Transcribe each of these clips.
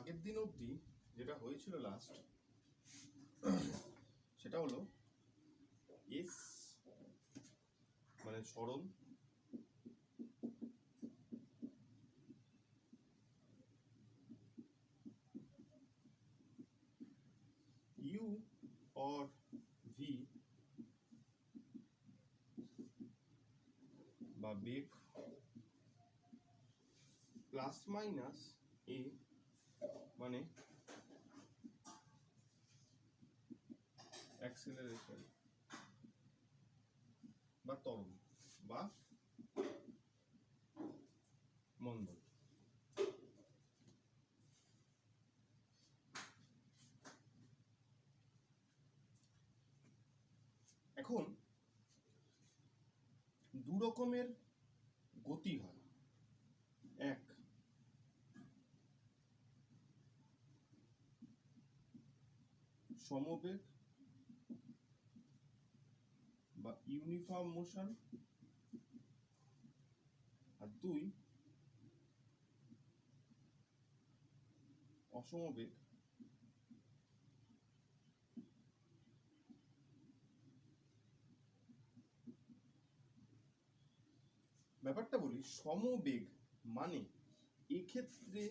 আগের দিন অবধি যেটা হয়েছিল লাস্ট, সেটা হলো এস মানে সরল, ইউ or ভি বা বেগ প্লাস মাইনাস এ মানে অ্যাক্সেলারেশন বা ত্বরণ বা মন্দন। এখন দু রকমের গতি হয়, এক সমবেগ বা ইউনিফর্ম মোশন, আর দুই অসমবেগ ব্যাপারটা বলি। সমবেগ মানে এক্ষেত্রে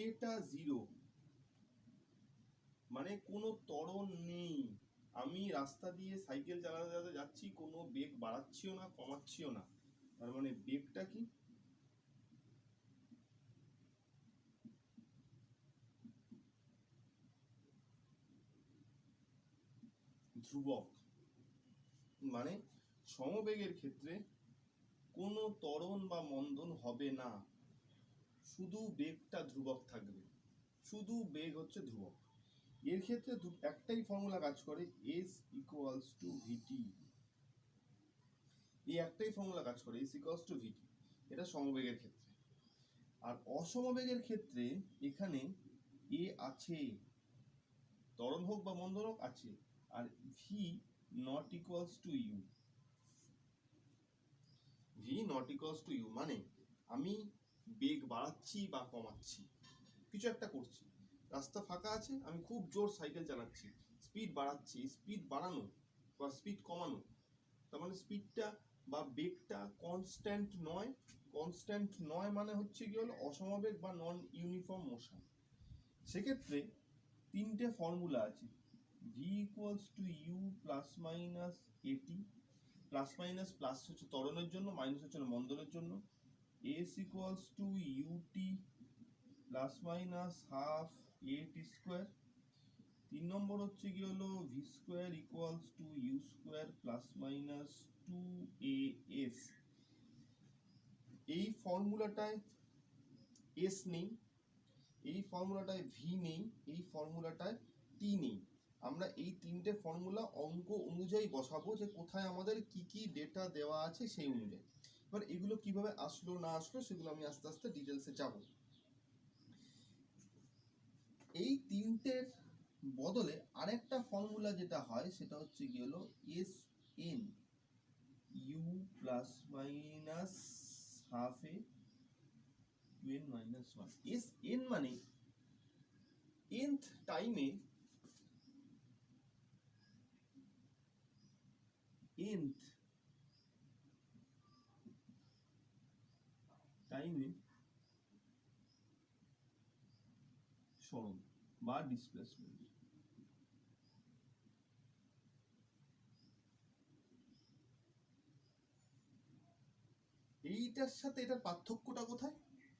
এটা জিরো, মানে কোনো ত্বরণ নেই। আমি রাস্তা দিয়ে সাইকেল চালাতে চালাতে যাচ্ছি, কোনো বেগ বাড়াচ্ছিও না কমাচ্ছিও না, তার মানে বেগটা কি ধ্রুবক। মানে সমবেগের ক্ষেত্রে কোনো ত্বরণ বা মন্দন হবে না, শুধু বেগটা ধ্রুবক থাকবে, শুধু বেগ হচ্ছে ধ্রুবক। এর ক্ষেত্রে একটাই ফর্মুলা কাজ করে, এস ইকুয়ালস টু ভিটি। এই একটাই ফর্মুলা কাজ করে, এস ইকুয়ালস টু ভিটি। এটা সমবেগের ক্ষেত্রে। আর অসমবেগের ক্ষেত্রে এখানে এ আছে, ত্বরণ হোক বা মন্দন হোক আছে, আর V not equals to U. V not equals to U মানে আমি বেগ বাড়াচ্ছি বা কমাচ্ছি, কিছু একটা করছি, রাস্তা ফাঁকা আছে, আমি খুব জোর সাইকেল চালাচ্ছি, স্পিড বাড়াচ্ছি, স্পিড বাড়ানো বা স্পিড কমানো, তার মানে স্পিডটা বা বেগটা কনস্ট্যান্ট নয়। কনস্ট্যান্ট নয় মানে হচ্ছে কি হলো অসমবেগ বা নন ইউনিফর্ম মোশন। সেক্ষেত্রে তিনটে ফর্মুলা আছে, v equals to u plus minus at. Plus minus, plus হচ্ছে ত্বরণের জন্য, মাইনাস হচ্ছে মন্দনের জন্য। S equals to ut plus minus half at square. 3 নম্বর হচ্ছে কি হলো v square equals to u square plus minus 2as। এই ফর্মুলাটায় এস নেই, এই ফর্মুলাটায় ভি নেই, এই ফর্মুলাটায় টি নেই। আমরা এই তিনটে ফর্মুলা অঙ্ক অনুযায়ী বসাবো যে কোথায় আমাদের কি কি ডেটা দেওয়া আছে সেই অনুযায়ী। এবার এগুলো কিভাবে আসলো না আসলো সেগুলো আমি আস্তে আস্তে ডিটেলসে যাব। এই তিনটের বদলে আরেকটা ফর্মুলা যেটা হয় সেটা হচ্ছে কি হলো S N U plus minus half A n minus one. S N মানে nth টাইমে সরণ বা ডিসপ্লেসমেন্ট। এইটার সাথে এটার পার্থক্যটা কোথায়?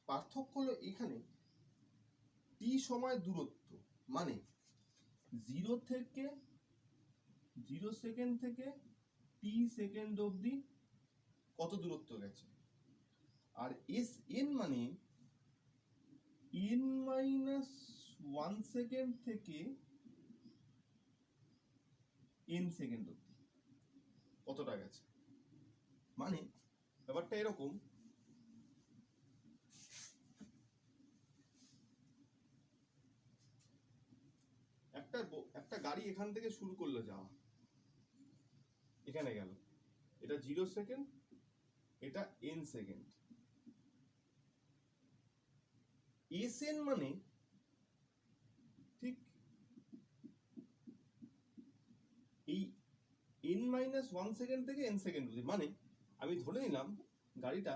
পার্থক্য হলো এখানে টি সময় দূরত্ব, মানে 0 সেকেন্ড থেকে টি সেকেন্ড অবধি কত দূরত্ব গেছে। আর এস এন মানে n মাইনাস 1 সেকেন্ড থেকে n সেকেন্ড অবধি কতটা গেছে। মানে ব্যাপারটা এরকম, একটা গাড়ি এখান থেকে শুরু করলো যাওয়া, এখানে গেল, এটা 0 সেকেন্ড, এটা n সেকেন্ড। Sn মানে ঠিক এই n-1 সেকেন্ড থেকে n সেকেন্ড অবধি, মানে আমি ধরে নিলাম গাড়িটা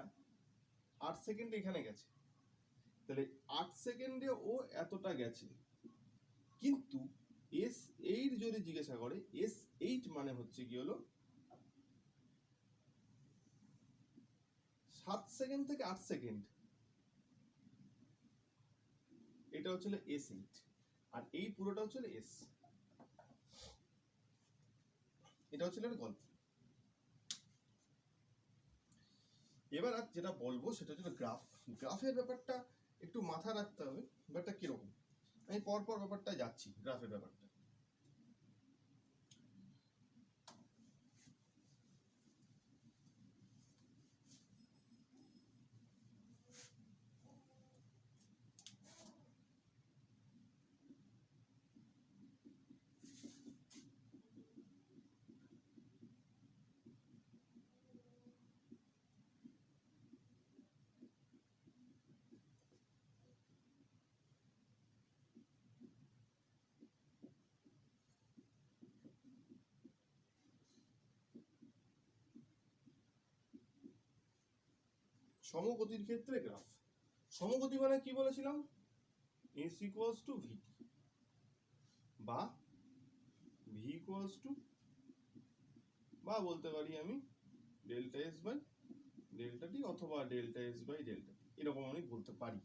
8 সেকেন্ডে এখানে গেছে, তাহলে 8 সেকেন্ডে ও এতটা গেছে। কিন্তু S8 যদি জিজ্ঞাসা করে, S8 মানে হচ্ছে কি হলো 7 সেকেন্ড থেকে 8 সেকেন্ড, এটা হচ্ছে S8, আর এই পুরোটা হচ্ছে S। এটা হচ্ছে একটা গল্প। এবার আর যেটা বলবো সেটা হচ্ছে গ্রাফ। গ্রাফের ব্যাপারটা একটু মাথায় রাখতে হবে, ব্যাপারটা কিরকম। আমি পরপর ব্যাপারটা যাচ্ছি। গ্রাফের ব্যাপারটা সমগতির ক্ষেত্রে গ্রাফ। সমগতি মানে কি বলেছিলাম? S equals to VT বা V equals to, বা বলতে পারি আমি ডেল্টা S বাই ডেল্টা টি অথবা ডেল্টা S বাই ডেল্টা টি, এরকম আমি বলতে পারি।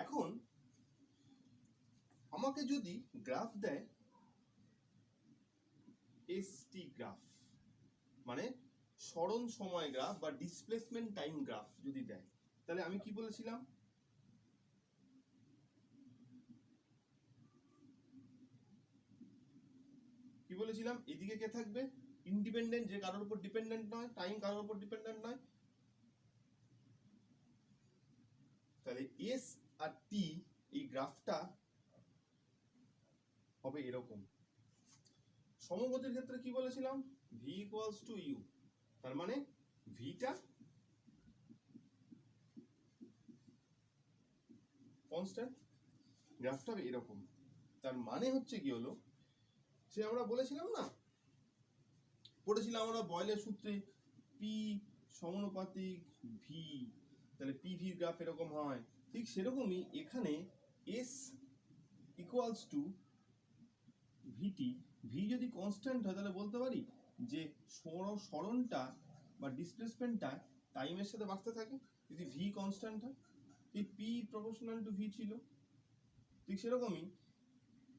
এখন আমাকে যদি গ্রাফ দেয় ST গ্রাফ, মানে সরণ সময় গ্রাফ বা ডিসপ্লেসমেন্ট টাইম গ্রাফ যদি দেয়, তাহলে আমি কি বলেছিলাম? কি বলেছিলাম? এদিকে কে থাকবে? ইন্ডিপেন্ডেন্ট, যে কারোর উপর ডিপেন্ডেন্ট নয়, টাইম কারোর উপর ডিপেন্ডেন্ট নয়। তাহলে S আর T এই গ্রাফটা হবে এরকম। সমগতির ক্ষেত্রে কি বলেছিলাম? V equals to U, তার মানে ভিটা কনস্ট্যান্ট, গ্রাফটা হবে এরকম। তার মানে হচ্ছে কি হলো, সে আমরা বলেছিলাম না, পড়েছিলাম আমরা বয়েলের সূত্রে পি সমানুপাতিক ভি, তাহলে পি ভি গ্রাফ এরকম হয়। ঠিক সেরকমই এখানে s equals to vt, v যদি কনস্ট্যান্ট হয় তাহলে বলতে পারি যে সরণটা বা ডিসপ্লেসমেন্টটা টাইমের সাথে বাড়তে থাকে যদি ভি কনস্ট্যান্ট হয়। এই পি প্রপোর্শনাল টু ভি ছিল, ঠিক সেরকমই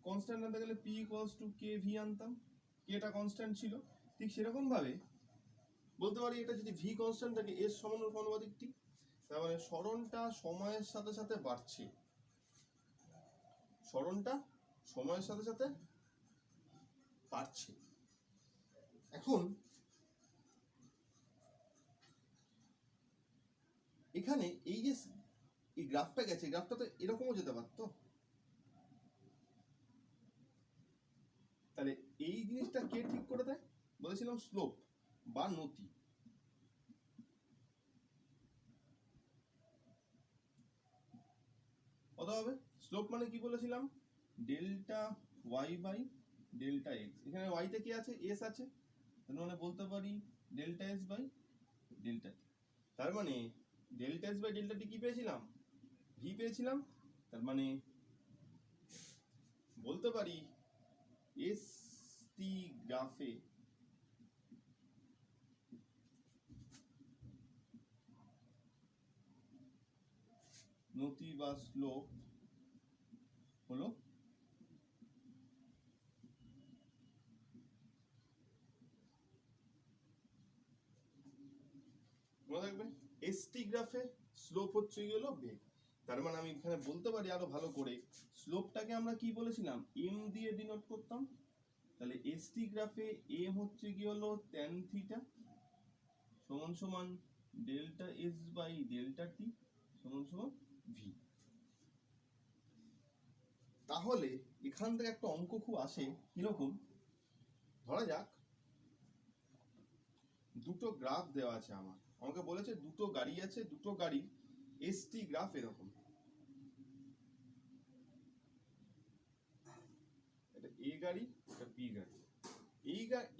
কনস্ট্যান্ট আনতে গেলে P equals to K V আনতাম, কেটা কনস্ট্যান্ট ছিল। ঠিক সেরকম ভাবে বলতে পারি এটা যদি ভি কনস্ট্যান্ট থাকে এর সমানুপাতিক টি, তার মানে সরণটা সময়ের সাথে সাথে বাড়ছে, সরণটা সময়ের সাথে সাথে বাড়ছে। এখন এখানে এই যে এই গ্রাফটা গেছে, গ্রাফটা তো এরকমও যেতে পারতো, তাহলে এই জিনিসটা কে ঠিক করে দেয়? বলেছিলাম স্লোপ বা নতি। কত হবে? স্লোপ মানে কি বলেছিলাম? Delta y by delta x. এখানে ওয়াই তে কি আছে? এস আছে, তার মানে বলতে পারি delta s by delta t. তার মানে delta s by delta t কি পেয়েছিলাম? ভি পেয়েছিলাম। তার মানে বলতে পারি এস টি গ্রাফে নতি বা স্লোপ হলো মনে রাখবেন এসটি গ্রাফে স্লোপ হচ্ছে গেল বেগ। তার মানে আমি এখানে বলতে পারি আরো ভালো করে, স্লোপটাকে আমরা কি বলেছিলাম? এম দিয়ে ডিনোট করতাম। তাহলে এসটি গ্রাফে এম হচ্ছে কি হলো ট্যান থিটা সমান সমান ডেল্টা এস বাই ডেল্টা টি সমান সমান ভি। তাহলে এখান থেকে একটা অঙ্ক খুব আসে, কিরকম, ধরা যাক দুটো গ্রাফ দেওয়া আছে আমাকে বলেছে দুটো গাড়ি আছে, দুটো গাড়ির এসটি গ্রাফ এরকম, এটা এ গাড়ি, এটা বি গাড়ি।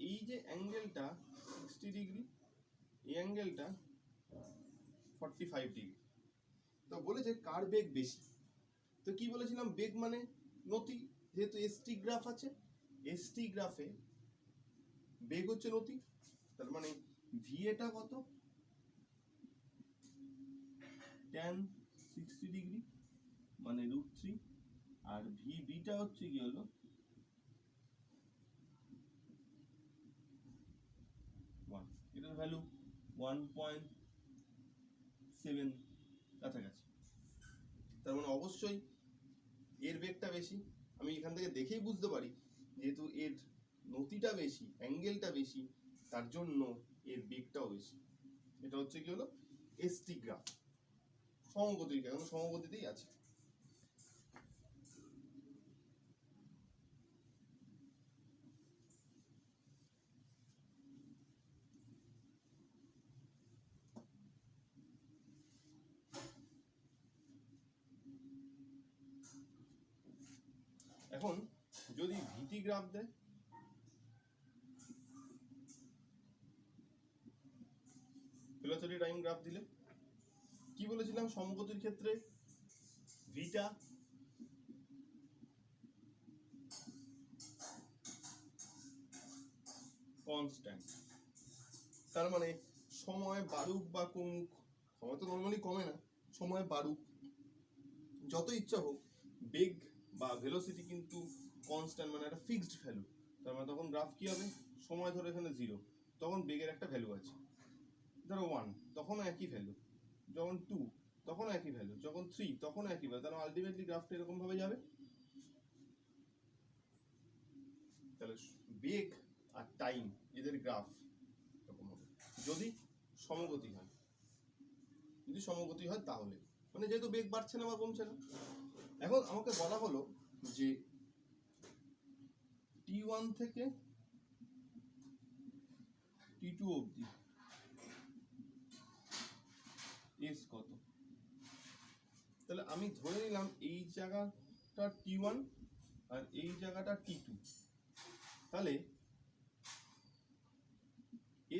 এই যে অ্যাঙ্গেলটা 60 ডিগ্রি, এই অ্যাঙ্গেলটা 45 ডিগ্রি। তো বলেছে কার বেগ বেশি। তো কি বলেছিলাম, বেগ মানে নতি, যেহেতু এসটি গ্রাফ আছে, এসটি গ্রাফে বেগ হচ্ছে নতি, তার মানে ভি এটা কত, tan 60 ডিগ্রি মানে √3, আর ভি বিটা হচ্ছে কি হলো 1, এটার ভ্যালু 1.7 কাছাকাছি। তার মানে অবশ্যই এর বেগটা বেশি। আমি এখান থেকে দেখেই বুঝতে পারি যেহেতু এর নতিটা বেশি, অ্যাঙ্গেলটা বেশি, তার জন্য এর বেগটাও বেশি। এটা হচ্ছে কি হলো এসটি গ্রাফ, সমগতির, এখন সমগতিতেই আছে। এখন যদি ভিটি গ্রাফ দেয়, ভেলোসিটি টাইম গ্রাফ দিলে, কি বলেছিলাম সমগতির ক্ষেত্রে ভিটা কনস্ট্যান্ট, তার মানে সময় বাড়ুক বা কমুক, সময় তো নর্মালি কমে না, সময় বাড়ুক যত ইচ্ছা হোক, বেগ বা ভেলোসিটি কিন্তু কনস্ট্যান্ট, মানে একটা ফিক্সড ভ্যালু। তার মানে তখন গ্রাফ কি হবে, সময় ধরে এখানে 0, তখন বেগের একটা ভ্যালু আছে, ধরো 1 তখনও একই ভ্যালু, যখন 2 তখনও একই ভ্যালু, যখন 3 তখনও একই ভ্যালু, তাহলে আলটিমেটলি গ্রাফটা এরকম ভাবে যাবে। তাহলে বেগ আর টাইম এদের গ্রাফ এরকম হবে যদি সমগতি হয়। যদি সমগতি হয় তাহলে, মানে যেহেতু বেগ বাড়ছে না বা কমছে না। এখন আমাকে বলা হলো যে T1 থেকে T2 অবধি এস কত। তাহলে আমি ধরে নিলাম এই জায়গাটা T1 আর এই জায়গাটা T2, তাহলে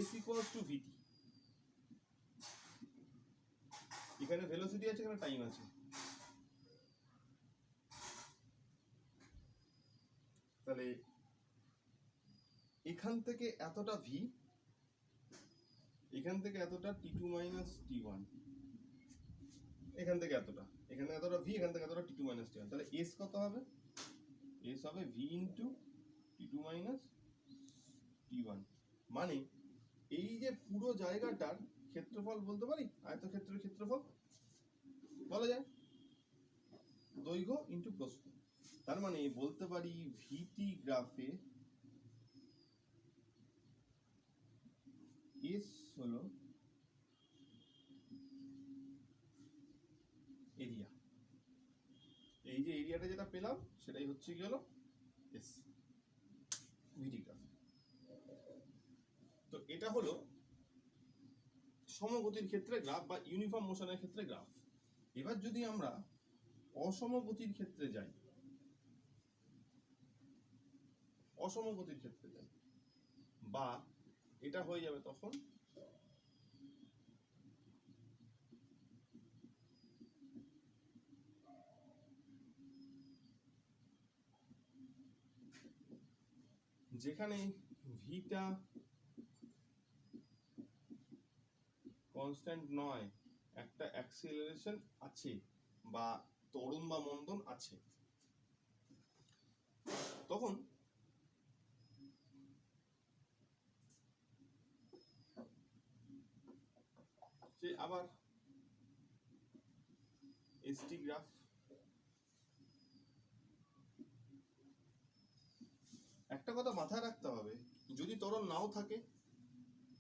S ইকুয়ালস টু ভিটি। এখানে ভেলোসিটি আছে, এখানে টাইম আছে, তাহলে এখান থেকে এতটা ভি, এখান থেকে এতটা T2 মাইনাস T1, এখান থেকে এতটা, এখানে এতটা ভি, এখান থেকে এতটা T2 মাইনাস T1, তাহলে এস কত হবে, এস হবে V into T2 minus T1। মানে এই যে পুরো জায়গাটার ক্ষেত্রফল বলতে পারি, আয়তক্ষেত্রের ক্ষেত্রফল বলা যায়, দৈর্ঘ্য ইন্টু প্রস্থ। তার মানে বলতে পারি ভিটি গ্রাফে এস হলো এরিয়া, এই যে এরিয়াটা যেটা পেলাম সেটাই হচ্ছে কি হলো এস, ভিটি গ্রাফ। তো এটা হলো সমগতির ক্ষেত্রে গ্রাফ বা ইউনিফর্ম মোশনের ক্ষেত্রে গ্রাফ। এবার যদি আমরা অসমগতির ক্ষেত্রে যাই, অসমগতির ক্ষেত্রে যাই, বা এটা হয়ে যাবে তখন যেখানে ভিটা কনস্ট্যান্ট নয়, একটা অ্যাক্সিলারেশন আছে বা ত্বরণ বা মন্দন আছে, তখন সে আবার এসটি গ্রাফ। একটা কথা মাথায় রাখতে হবে, যদি ত্বরণ নাও থাকে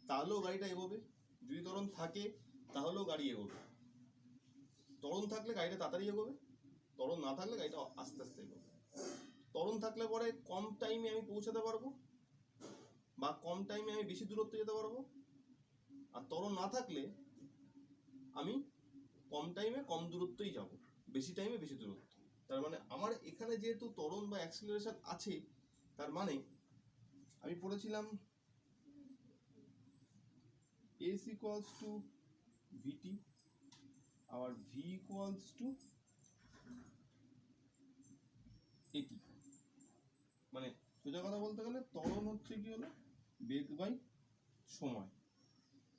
তাহলেও গাড়িটা এগোবে, যদি ত্বরণ থাকে তাহলেও গাড়ি এগোবে। ত্বরণ থাকলে গাড়িটা তাড়াতাড়ি এগোবে, ত্বরণ না থাকলে গাড়িটা আস্তে আস্তে এগোবে। ত্বরণ থাকলে পরে কম টাইমে আমি পৌঁছাতে পারবো বা কম টাইমে আমি বেশি দূরত্ব যেতে পারবো, আর ত্বরণ না থাকলে আমি কম টাইমে কম দূরত্বই যাব, বেশি টাইমে বেশি দূরত্ব। তার মানে আমার এখানে যেহেতু ত্বরণ বা অ্যাক্সিলারেশন আছে, তার মানে আমি পড়েছিলাম s equals to vt, আবার v equals to at। মানে সোজা কথা বলতে গেলে ত্বরণ হচ্ছে কি হলো বেগ বাই সময়।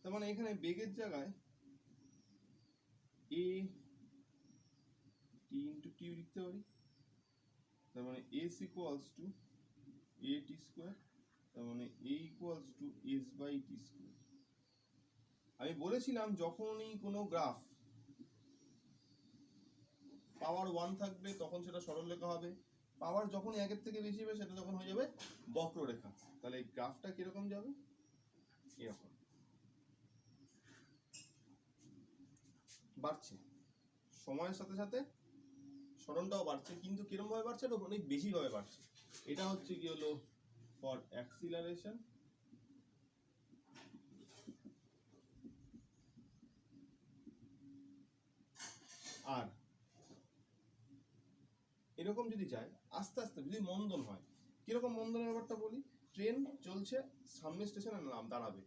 তার মানে এখানে বেগের জায়গায় a t into t লিখতে পারি। তার মানে s equals to a t square, তার মানে a equals to s by t square। আমি বলেছিলাম যখনই কোনো গ্রাফ পাওয়ার 1 থাকবে তখন সেটা সরলরেখা হবে, পাওয়ার যখন 1 থেকে বেশি হবে সেটা তখন হয়ে যাবে বক্ররেখা। তাহলে এই গ্রাফটা কিরকম যাবে, এরকম বাড়ছে, সময়ের সাথে সাথে সরণটাও বাড়ছে, কিন্তু কিরকম ভাবে বাড়ছে, এটা অনেক বেশি ভাবে বাড়ছে। এটা হচ্ছে কি হলো ফর অ্যাক্সিলারেশন, আর এরকম যদি যায় আস্তে আস্তে যদি মন্দন হয়, কিরকম মন্দনের ব্যাপারটা বলি, ট্রেন চলছে, সামনে স্টেশনে দাঁড়াবে,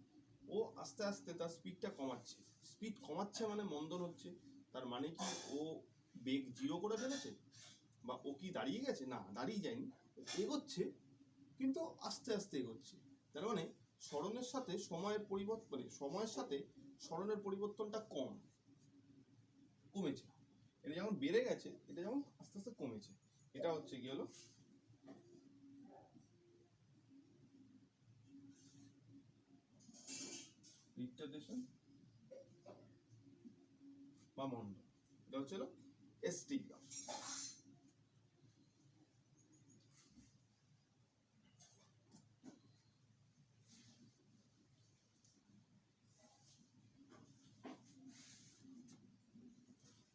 ও আস্তে আস্তে তার স্পিডটা কমাচ্ছে, স্পিড কমাচ্ছে মানে মন্দন হচ্ছে। তার মানে কি ও বেগ জিরো করে ফেলেছে, বা ও কি দাঁড়িয়ে গেছে, না দাঁড়িয়ে যায়নি, এগোচ্ছে কিন্তু আস্তে আস্তে এগোচ্ছে। তার মানে সরণের সাথে সময়ের পরিবর্তন, সময়ের সাথে সরণের পরিবর্তনটা কমেছে। এটা যেমন বেড়ে গেছে, এটা যেমন আস্তে আস্তে কমেছে। এটা হচ্ছে কি হলো রিটার্ডেশন বা মন্দন। এটা হচ্ছে হলো এসটি গ্রাফ।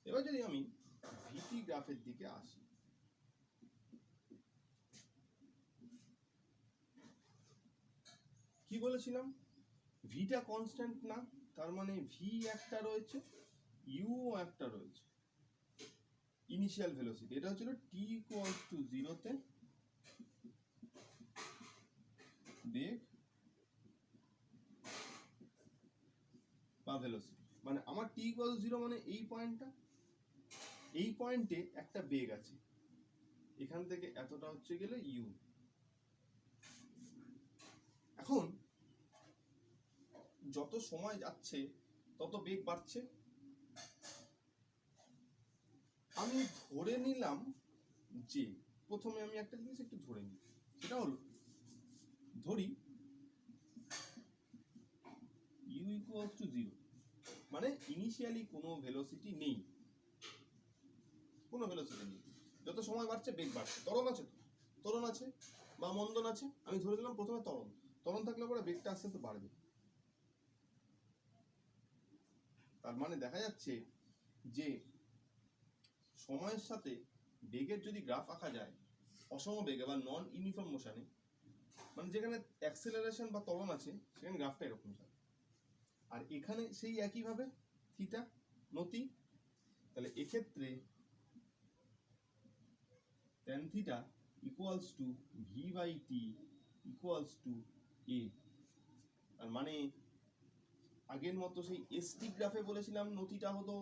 এবার যদি আমি ভিটি গ্রাফের দিকে আসি, কি বলেছিলাম, ভিটা কনস্ট্যান্ট না, তার মানে ভি একটা রয়েছে, ইউ একটা রয়েছে, ইনিশিয়াল ভেলোসিটি। এটা হচ্ছিল টি ইকুয়ালস টু 0 তে বেগ বা ভেলোসিটি। মানে আমার টি ইকুয়ালস 0 মানে এই পয়েন্টটা, এই পয়েন্টে একটা বেগ আছে, এখান থেকে এতটা হচ্ছে গেলে ইউ। এখন যত সময় যাচ্ছে তত বেগ বাড়ছে। আমি ধরে নিলাম যে, প্রথমে আমি একটা জিনিস একটু ধরে নিই, সেটা হলো ধরি ইউ ইকুয়ালস টু 0, মানে ইনিশিয়ালি কোনো ভেলোসিটি নেই, কোনো ভেলোসিটি নেই। যত সময় বাড়ছে বেগ বাড়ছে। ত্বরণ আছে তো, ত্বরণ আছে বা মন্দন আছে, আমি ধরে নিলাম প্রথমে ত্বরণ, ত্বরণ থাকলে পরে বেগটা আস্তে আস্তে বাড়বে। তার মানে দেখা যাচ্ছে যে সময়ের সাথে বেগের যদি গ্রাফ আঁকা যায় অসম বেগে বা নন ইউনিফর্ম মোশনে, মানে যেখানে অ্যাক্সেলারেশন বা ত্বরণ আছে সেখানে গ্রাফটা এরকম যাবে। আর এখানে সেই একইভাবে থিটা নতি, তাহলে এক্ষেত্রে tan theta equals to v by t equals to a। তার মানে আগের মতো সেই এসটি গ্রাফে বলেছিলাম নতিটা হলো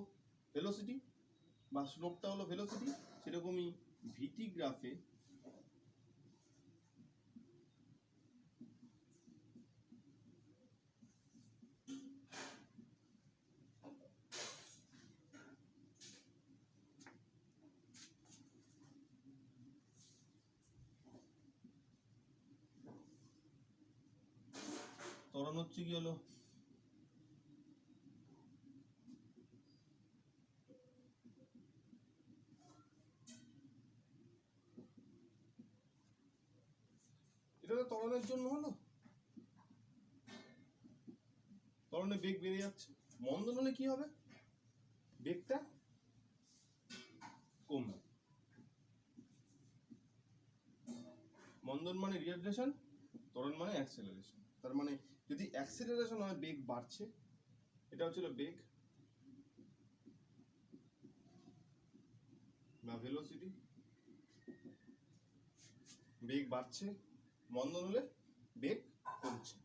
ভেলোসিটি বা স্লোপটা হলো ভেলোসিটি, সেরকমই ভিটি গ্রাফে ত্বরণ হচ্ছে কি হলো এটা তো ত্বরণের জন্য হলো, ত্বরণে বেগ বেড়ে যাচ্ছে। মন্দন হলে কি হবে, বেগটা কমবে। মন্দন মানে রিটার্ডেশন, ত্বরণ মানে অ্যাক্সেলারেশন। তার মানে যদি অ্যাক্সেলারেশন হয় বেগ বাড়ছে, এটা হচ্ছিল বেগ বা ভেলোসিটি, বেগ বাড়ছে। মন্দন হলে বেগ কমছে।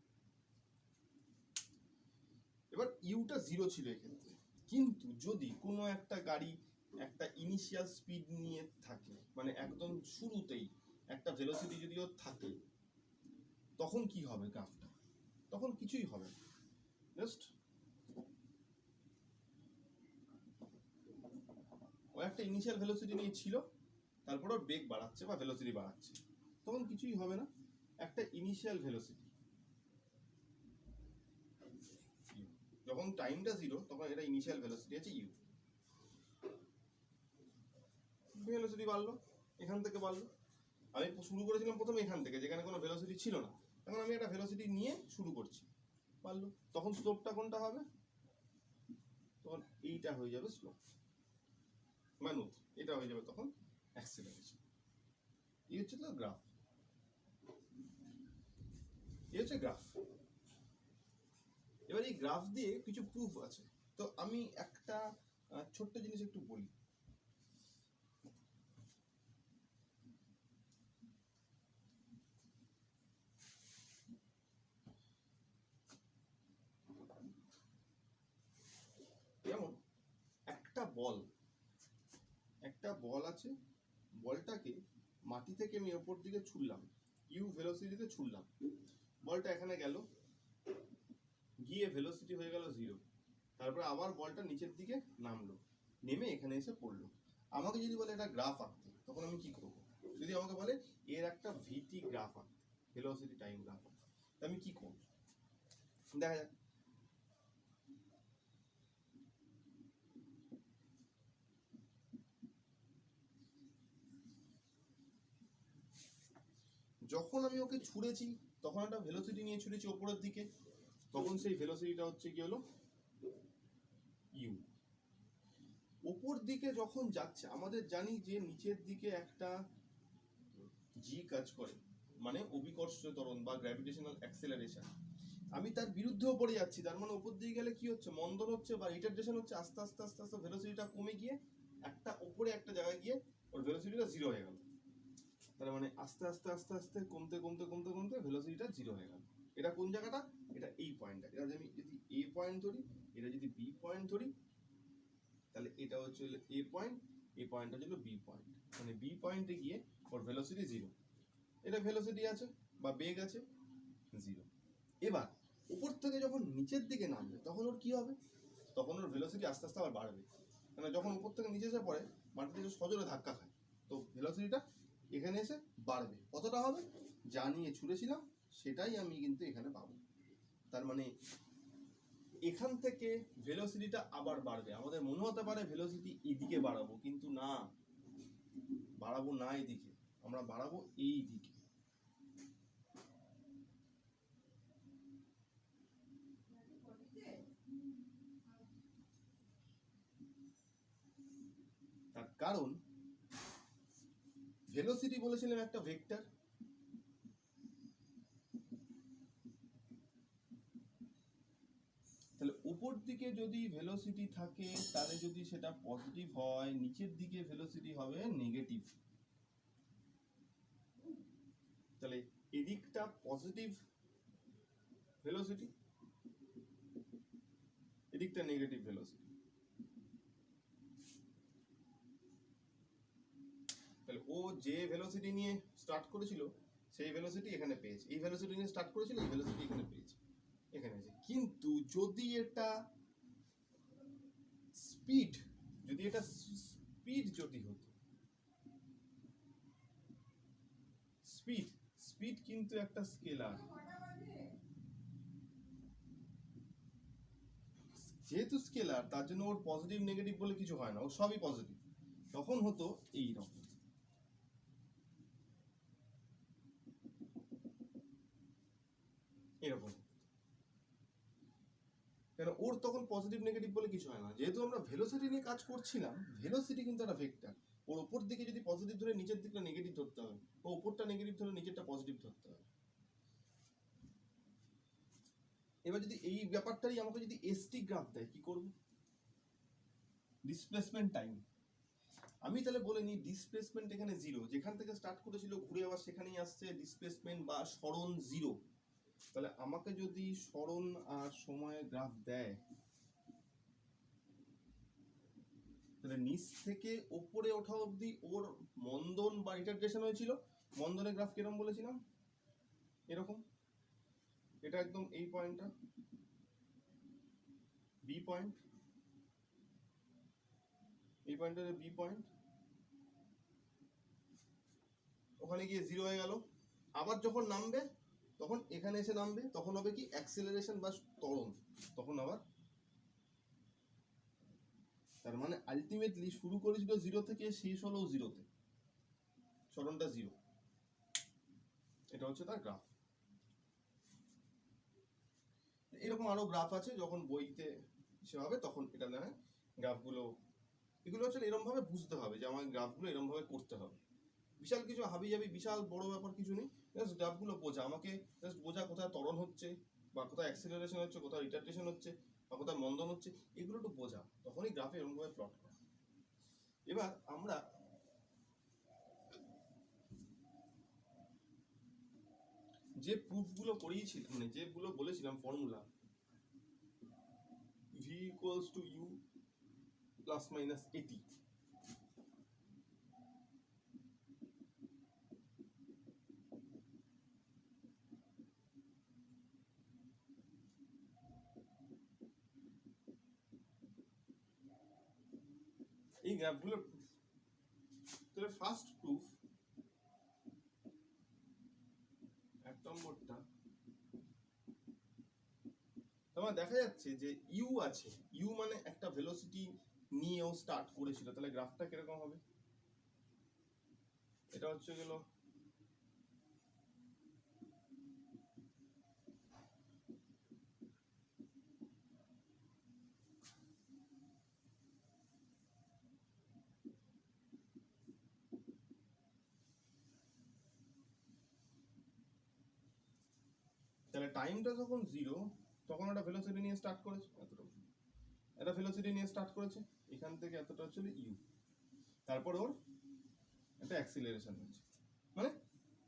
এবার ইউটা 0 ছিল এক্ষেত্রে, কিন্তু যদি কোনো একটা গাড়ি একটা ইনিশিয়াল স্পিড নিয়ে থাকে, মানে একদম শুরুতেই একটা ভেলোসিটি যদি ওর থাকে, তখন কি হবে গ্রাফটা? তখন কিছুই হবে না, জাস্ট ও একটা ইনিশিয়াল ভেলোসিটি নিয়ে ছিল, তারপর ওর বেগ বাড়াচ্ছে বা ভেলোসিটি বাড়াচ্ছে, তখন কিছুই হবে না। একটা ইনিশিয়াল ভেলোসিটি, যখন টাইমটা 0 তখন এটা ইনিশিয়াল ভেলোসিটি আছে ইউ। ভেলোসিটি বাড়লো, এখান থেকে বাড়লো। আমি শুরু করেছিলাম প্রথমে এখান থেকে, যেখানে কোনো ভেলোসিটি ছিল না। এখন আমি একটা ভেলোসিটি নিয়ে শুরু করছি, বাড়লো। তখন স্লোপটা কোনটা হবে? তখন এইটা হয়ে যাবে স্লোপ, মানে এটা হয়ে যাবে তখন অ্যাক্সেলারেশন। এই হচ্ছে তো গ্রাফ, এই হচ্ছে গ্রাফ। এবার এই গ্রাফ দিয়ে কিছু প্রুফ আছে, তো আমি একটা ছোট্ট জিনিস একটু বলি। যেমন একটা বল আছে, বলটাকে মাটি থেকে আমি ওপর দিকে ছুড়লাম, ইউ ভেলোসিটিতে ছুড়লাম, বলটা এখানে গেল, গিয়ে ভেলোসিটি হয়ে গেল 0। তারপরে আবার বলটা নিচের দিকে নামলো, নেমে এখানে এসে পড়লো। আমাকে যদি বলে এটা গ্রাফ আঁকতে, তখন আমি কি করবো? যদি আমাকে বলে এর একটা ভিটি গ্রাফ আঁকতে, ভেলোসিটি টাইম গ্রাফ আঁকতে, আমি কি করবো? দেখা যাক। যখন আমি ওকে ছুঁড়েছি, তখন একটা ভেলোসিটি নিয়ে ছুঁড়েছি ওপরের দিকে, তখন সেই ভেলোসিটিটা হচ্ছে কি হলো ইউ। ওপর দিকে যখন যাচ্ছে, আমাদের জানি যে নিচের দিকে একটা জি কাজ করে, মানে অভিকর্ষীয় ত্বরণ বা গ্র্যাভিটেশনাল অ্যাক্সেলারেশন। আমি তার বিরুদ্ধেও পড়ে যাচ্ছি, তার মানে উপর দিকে গেলে কি হচ্ছে? মন্দন হচ্ছে বা রিটার্ডেশন হচ্ছে। আস্তে আস্তে আস্তে আস্তে ভেলোসিটিটা কমে গিয়ে একটা উপরে একটা জায়গায় গিয়ে ওর ভেলোসিটিটা 0 হয়ে গেল। তার মানে আস্তে আস্তে আস্তে আস্তে কমতে কমতে কমতে কমতে ভেলোসিটিটা 0 হয়ে গেল। এটা কোন জায়গাটা? এটা এই পয়েন্টটা। এটা আমি যদি এ পয়েন্ট ধরি, এটা যদি বি পয়েন্ট ধরি, তাহলে এটা হচ্ছে এ পয়েন্ট, এই পয়েন্টটা হলো বি পয়েন্ট। মানে বি পয়েন্টে গিয়ে ওর ভেলোসিটি 0। এটা ভেলোসিটি আছে বা বেগ আছে 0। এবার উপর থেকে যখন নিচের দিকে নামবে, তখন ওর কি হবে? তখন ওর ভেলোসিটি আস্তে আস্তে আবার বাড়বে। মানে যখন উপর থেকে নিচে এসে পড়ে, মাটিতে সজোরে ধাক্কা খায়, তো ভেলোসিটিটা এখানে এসে বাড়বে। কতটা হবে? যা নিয়ে ছুঁড়েছিলাম সেটাই আমি কিন্তু এখানে পাবো। তার মানে এখান থেকে ভেলোসিটিটা আবার বাড়বে। আমাদের মনে হতে পারে ভেলোসিটি এদিকে বাড়াবো, কিন্তু না, বাড়াবো না এদিকে, আমরা বাড়াবো এই দিকে। তার কারণ ভেলোসিটি বলেছিলাম একটা ভেক্টর, তাহলে উপর দিকে যদি ভেলোসিটি থাকে, তাহলে যদি সেটা পজিটিভ হয়, নিচের দিকে ভেলোসিটি হবে নেগেটিভ। তাহলে এদিকটা পজিটিভ ভেলোসিটি, এদিকটা নেগেটিভ ভেলোসিটি। তাহলে ও যে ভেলোসিটি নিয়ে স্টার্ট করেছিল, সেই ভেলোসিটি এখানে পেয়েছে। এই ভেলোসিটি নিয়ে স্টার্ট করেছিল, এই ভেলোসিটি এখানে পেয়েছে, এখানে আছে। কিন্তু যদি এটা স্পিড, যদি এটা স্পিড যদি হতো, স্পিড স্পিড কিন্তু একটা স্কেলার, যেহেতু স্কেলার, তার জন্য ওর পজিটিভ নেগেটিভ বলে কিছু হয় না, ওর সবই পজিটিভ। তখন হতো এই রকম, এরকম। কেন? ওর তখন পজিটিভ নেগেটিভ বলে কিছু হয় না, যেহেতু আমরা ভেলোসিটি নিয়ে কাজ করছিলাম। ভেলোসিটি কিন্তু একটা ভেক্টর, ওর ওপর দিকে যদি পজিটিভ ধরে নিচের দিকটা নেগেটিভ ধরতে হবে, ও ওপরটা নেগেটিভ ধরে নিচেরটা পজিটিভ ধরতে হবে। এবার যদি এই ব্যাপারটাই আমাকে যদি এসটি গ্রাফ দেয়, কি করব? Displacement time. আমি তাহলে বলে নিই ডিসপ্লেসমেন্ট এখানে জিরো, যেখান থেকে স্টার্ট করেছিল ঘুরে আবার সেখানেই আসছে ডিসপ্লেসমেন্ট বা সরণ জিরো। তাহলে আমাকে যদি সরণ আর সময়ের গ্রাফ দেয়, তাহলে নিচ থেকে ওপরে ওঠা অবধি ওর মন্দন বা রিটার্ডেশন হয়েছিল। মন্দনের গ্রাফ কিরকম বলেছিলাম? এরকম, এটা একদম এই পয়েন্টটা বি পয়েন্ট, এই পয়েন্টটা বি পয়েন্ট, ওখানে গিয়ে জিরো হয়ে গেল। আবার যখন নামবে তখন এখানে এসে নামবে, তখন হবে কি অ্যাক্সেলারেশন বা ত্বরণ, তখন আবার। তার মানে আলটিমেটলি শুরু করেছিল জিরো থেকে, শেষ হলো জিরোতে, সরণটা জিরো। এটা হচ্ছে তার গ্রাফ। এরকম আরো গ্রাফ আছে, যখন বইতে সে হবে তখন এটা না গ্রাফগুলো, এগুলো হচ্ছে এরকম ভাবে বুঝতে হবে যে আমার গ্রাফগুলো এরকম ভাবে করতে হবে। বিশাল কিছু হাবি যাবি বিশাল বড় ব্যাপার কিছু নেই, জাস্ট গ্রাফগুলো বোঝা, আমাকে জাস্ট বোঝা কোথায় ত্বরণ হচ্ছে বা কোথায় অ্যাক্সিলারেশন হচ্ছে, কোথায় রিটার্ডেশন হচ্ছে বা কোথায় মন্দন হচ্ছে, এগুলো একটু বোঝা, তখনই গ্রাফে এরকম ভাবে প্লট করা। এবার আমরা যে প্রুফগুলো করিয়েছিলাম, মানে যেগুলো বলেছিলাম formula, v equals to u plus minus 80, এই গ্রাফগুলো তাহলে ফার্স্ট প্রুফ এক নম্বরটা, তোমার দেখা যাচ্ছে যে ইউ আছে, ইউ মানে একটা ভেলোসিটি নিয়েও স্টার্ট করেছিল, তাহলে গ্রাফটা কিরকম হবে? এটা হচ্ছে গেল তাহলে টাইমটা যখন জিরো তখন একটা ভেলোসিটি নিয়ে স্টার্ট করেছে, এতটুকু একটা ভেলোসিটি নিয়ে স্টার্ট করেছে, এখান থেকে এতটা হচ্ছে ইউ, তারপর ওর একটা অ্যাক্সিলারেশন হচ্ছে, মানে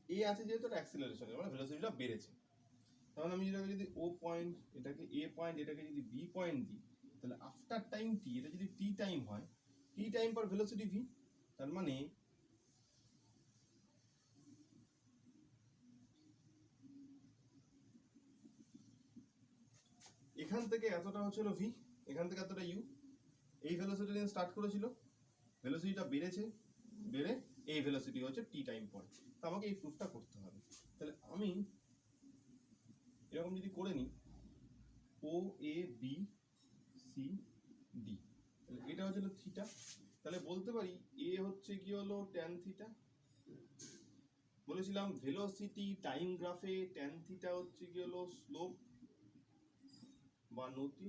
এ আছে যেহেতু একটা অ্যাক্সিলারেশন, মানে ভেলোসিটিটা বেড়েছে। তাহলে আমি যদি ও পয়েন্ট, এটাকে এ পয়েন্ট, এটাকে যদি বি পয়েন্ট দিই, তাহলে আফটার টাইম টি, এটা যদি টি টাইম হয়, টি টাইম পর ভেলোসিটি ভি, তার মানে এখান থেকে এতটা হচ্ছিল ভি, এখান থেকে এতটা ইউ, এই ভেলোসিটি নিয়ে স্টার্ট করেছিল, ভেলোসিটিটা বেড়েছে, বেড়ে এই ভেলোসিটি হচ্ছে টি টাইম পয়েন্ট। তো আমাকে এই প্রুফটা করতে হবে। তাহলে আমি এরকম যদি করে নিই ও এ বি সি ডি, তাহলে এটা হচ্ছে থিটা, তাহলে বলতে পারি এ হচ্ছে কি হলো ট্যান থিটা। বলেছিলাম ভেলোসিটি টাইম গ্রাফে ট্যান থিটা হচ্ছে কি হলো স্লোপ বা নতি।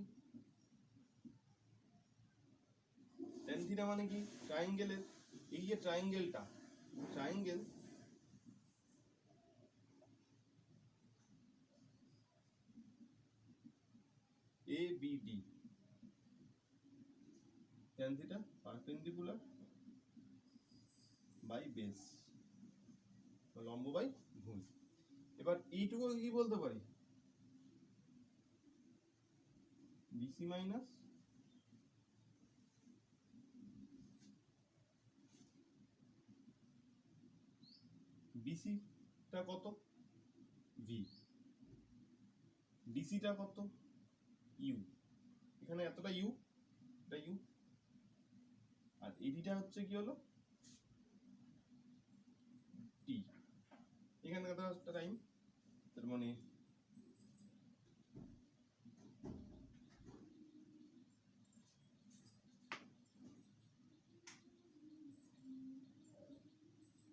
ট্যান থিটা মানে কি? ট্রায়াঙ্গেলের, এই যে ট্রায়াঙ্গেলটা, triangle A B D, tan theta perpendicular by base, লম্ব বাই ভূমি। এবার এইটুকু কি বলতে পারি? বিসি মাইনাস বিসিটা কত? ভি। ডিসিটা কত? ইউ। এখানে এতটা ইউ, এটা ইউ, আর এডিটা হচ্ছে কি হলো টি। এখানে একটা টাইম, তার মানে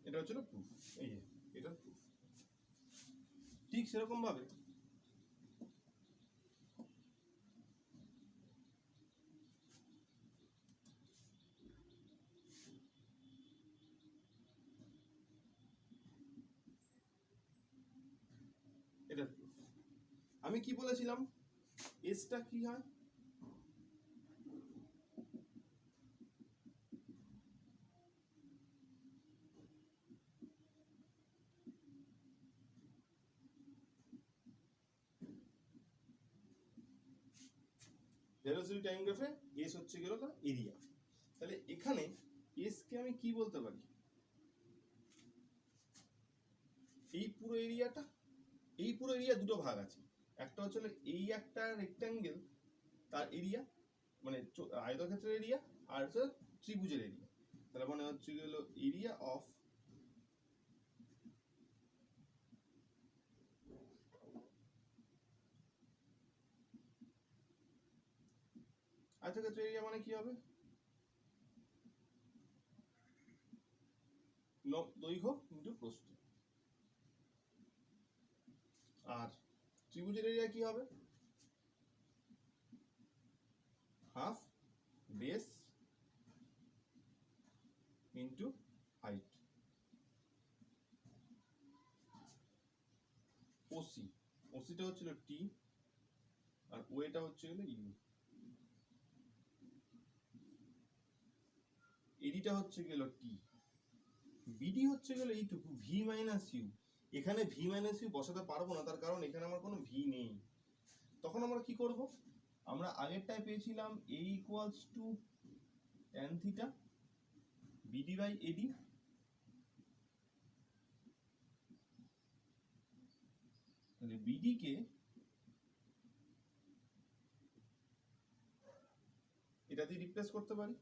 এটা হচ্ছিল প্রুফ। এই যে এটা প্রুফ। ঠিক সেরকম ভাবে আমি কি বলেছিলাম, এসটা কি হয়, ভেলোসিটি টাইম গ্রাফে এস হচ্ছে গেল তার এরিয়া। তাহলে এখানে এস কে আমি কি বলতে পারি, এই পুরো এরিয়াটা, এই পুরো এরিয়া দুটো ভাগ আছে, একটা হচ্ছে এই একটা রেক্ট্যাঙ্গেল তার এরিয়া মানে আয়তক্ষেত্রের এরিয়া, আর হচ্ছে ত্রিভুজের এরিয়া। তাহলে মানে হচ্ছে গেল এরিয়া অফ আয়তক্ষেত্রের এরিয়া মানে কি হবে, দৈর্ঘ্য ইন্টু প্রস্থ। আর ত্রিভুজের এরিয়া কি হবে, half base into height. OC, ওসিটা হচ্ছিল টি আর ওয়েটা হচ্ছে গেল ইউ, এডিটা হচ্ছে গেল টি, বিডি হচ্ছে গেল এইটুকু ভি মাইনাস ইউ। এখানে ভি মাইনাস ইউ বসাতে পারবো না, তার কারণ এখানে আমার কোনো ভি নেই। তখন আমরা কি করব, আমরা আগেরটায় পেয়েছিলাম A equals to tan theta BD by AD, তাহলে বিডি কে এটা দিয়ে রিপ্লেস করতে পারি,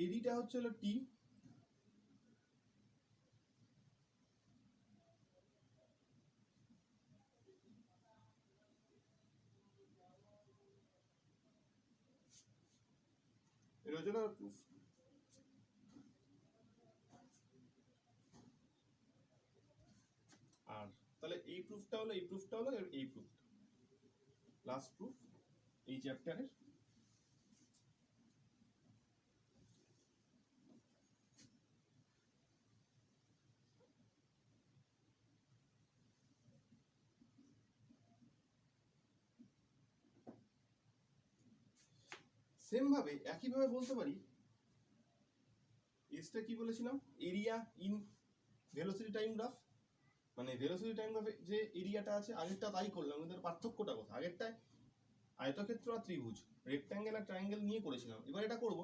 এডিটা হচ্ছে হলো টি, এটা হচ্ছে প্রুফ। আর তাহলে এই প্রুফটা হলো, এই প্রুফটা হলো, এই প্রুফটা লাস্ট প্রুফ এই চ্যাপ্টারের। সেম ভাবে একইভাবে বলতে পারি, এসটা কি বলেছিলাম, area in velocity time graph, মানে ভেলোসিটি টাইম গ্রাফে যে এরিয়াটা আছে আগেরটা তাই করলাম, কিন্তু পার্থক্যটা কোথায়, আগেরটায় আয়তক্ষেত্র আর ত্রিভুজ, রেক্ট্যাঙ্গেল আর ট্রায়াঙ্গেল নিয়ে করেছিলাম, এবার এটা করব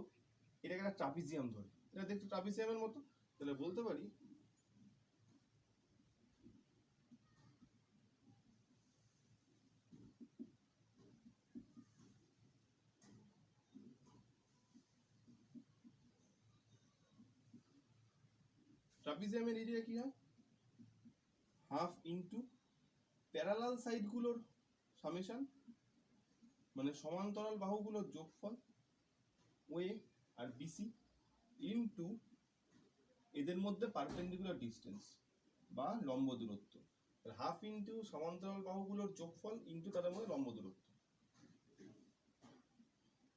এটাকে একটা ট্রাপিজিয়াম ধরে, এটা দেখতে ট্রাপিজিয়ামের মতো। তাহলে বলতে পারি ট্রাপিজিয়ামের এরিয়া কি হয়, হাফ ইন্টু প্যারালাল সাইডগুলোর সামেশন, মানে সমান্তরাল বাহুগুলোর যোগফল ওয়ে আর বিসি ইন্টু এদের মধ্যে পারপেন্ডিকুলার ডিস্টেন্স বা লম্ব দূরত্ব, হাফ ইন্টু সমান্তরাল বাহুগুলোর যোগফল ইন্টু তাদের মধ্যে লম্ব দূরত্ব।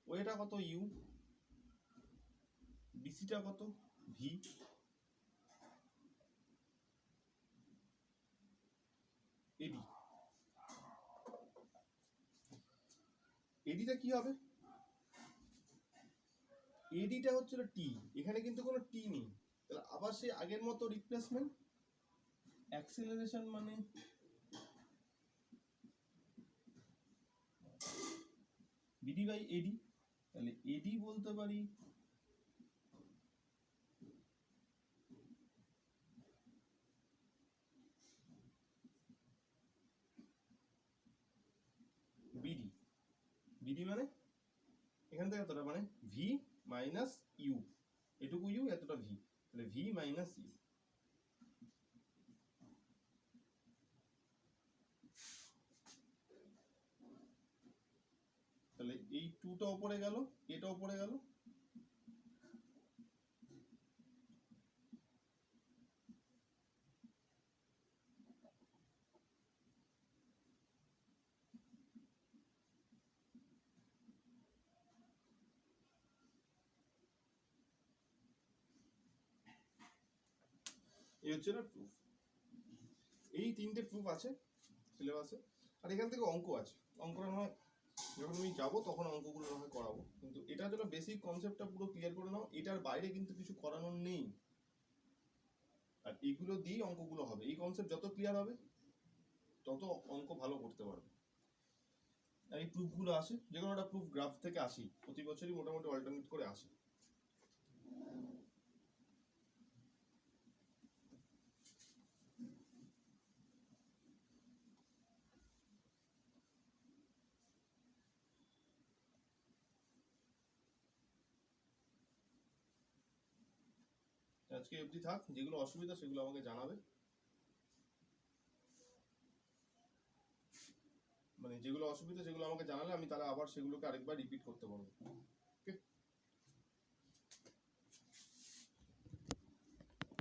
ওয়েটা কত ইউ, বিসিটা কত ভি, এডি, এডিটা কি হবে, এডিটা হচ্ছিল টি, এখানে কিন্তু কোনো টি নেই, তাহলে আবার সেই আগের মতো রিপ্লেসমেন্ট, অ্যাক্সিলারেশন মানে বিডি বাই এডি, তাহলে এডি বলতে পারি বিডি, বিডি মানে এখান থেকে এতটা মানে ভি মাইনাস ইউ, এটুকু ইউ এতটা ভি, তাহলে ভি মাইনাস ইউ। তাহলে এই টুটা উপরে গেল, এটা উপরে গেল, এই হচ্ছে না প্রুফ। এই তিনটে প্রুফ আছে সিলেবাসে, আর এখান থেকে অঙ্ক আছে। অঙ্কটা নয় যখন আমি যাবো তখন অঙ্কগুলো নয় করাবো, কিন্তু এটার জন্য বেসিক কনসেপ্টটা পুরো ক্লিয়ার করে নাও। এটার বাইরে কিন্তু কিছু করানোর নেই, আর এগুলো দিয়েই অঙ্কগুলো হবে। এই কনসেপ্ট যত ক্লিয়ার হবে তত অঙ্ক ভালো করতে পারবে। আর এই প্রুফগুলো আসে, যে কোনো একটা প্রুফ গ্রাফ থেকে আসি, প্রতি বছরই মোটামুটি অল্টারনেট করে আসে। আজকে অবধি থাক, যেগুলো অসুবিধা সেগুলো আমাকে জানাবে, মানে যেগুলো অসুবিধা সেগুলো আমাকে জানালে আমি তাহলে আবার সেগুলোকে আরেকবার রিপিট করতে পারবো।